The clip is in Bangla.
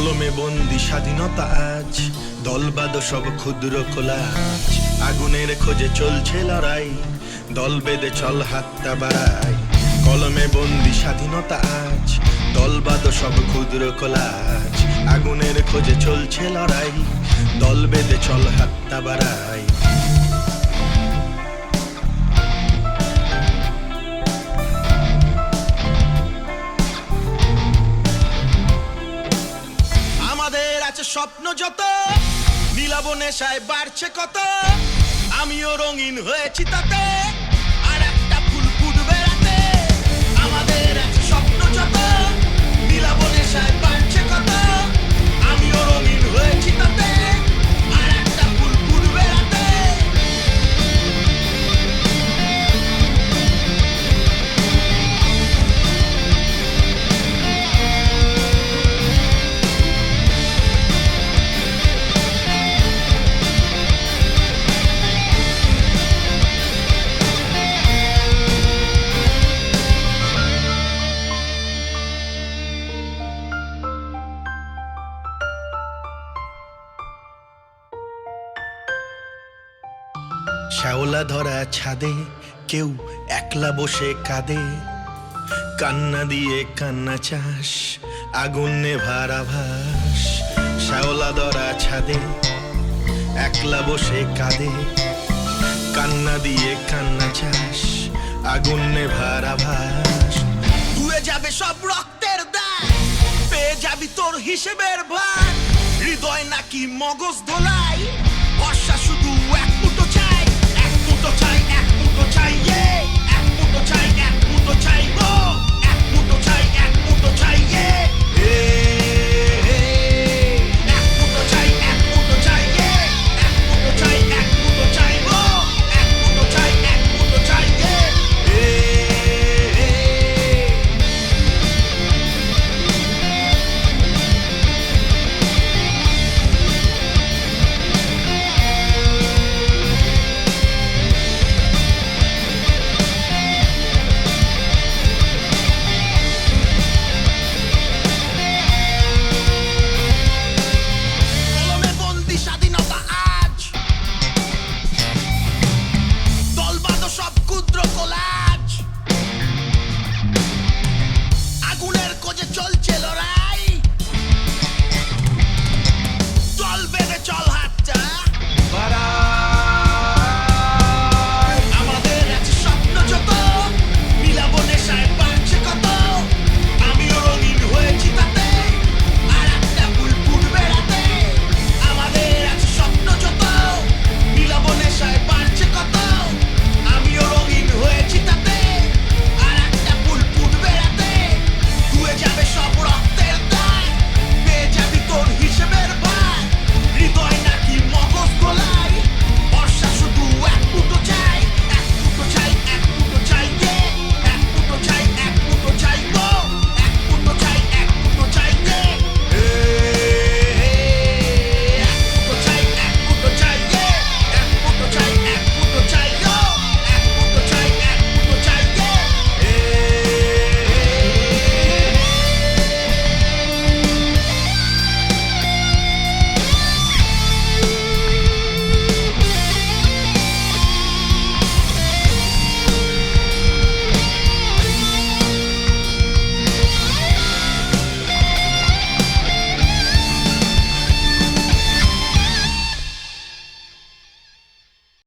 কলমে বন্দি স্বাধীনতা আজ, দলবাদ সব ক্ষুদ্র কোলাজ। আগুনের খোঁজে চলছে লড়াই, দল বেঁধে চল হাতটা বাড়াই। কলমে বন্দি স্বাধীনতা আজ, দলবাদ সব ক্ষুদ্র কোলাজ। আগুনের খোঁজে চলছে লড়াই, দল বেঁধে চল হাতটা বাড়াই। আমাদের আছে স্বপ্ন যত, নীলাভ নেশায় বাড়ছে কত। আমিও রঙিন হয়েছি তাতে, আর একটা ফুল ফুটবে রাতে। আমাদের আছে স্বপ্ন যত, নীলাভ নেশায় বাড়ছে কত। আমিও রঙিন হয়েছি তাতে, আর একটা ফুল ফুটবে রাতে। শ্যাওলা ধরা ছাদে কেউ একলা বসে কাঁদে, কান্না দিয়ে কান্না চাস, আগুন নেভার আভাস। শ্যাওলা ধরা ছাদে একলা বসে কাঁদে, কান্না দিয়ে কান্না চাস, আগুন নেভার আভাস। ধুয়ে যাবে সব রক্তের দাগ, পেয়ে যাবি তোর হিসেবের ভাগ। হৃদয় নাকি মগজ ধোলাই, বর্ষা শুধু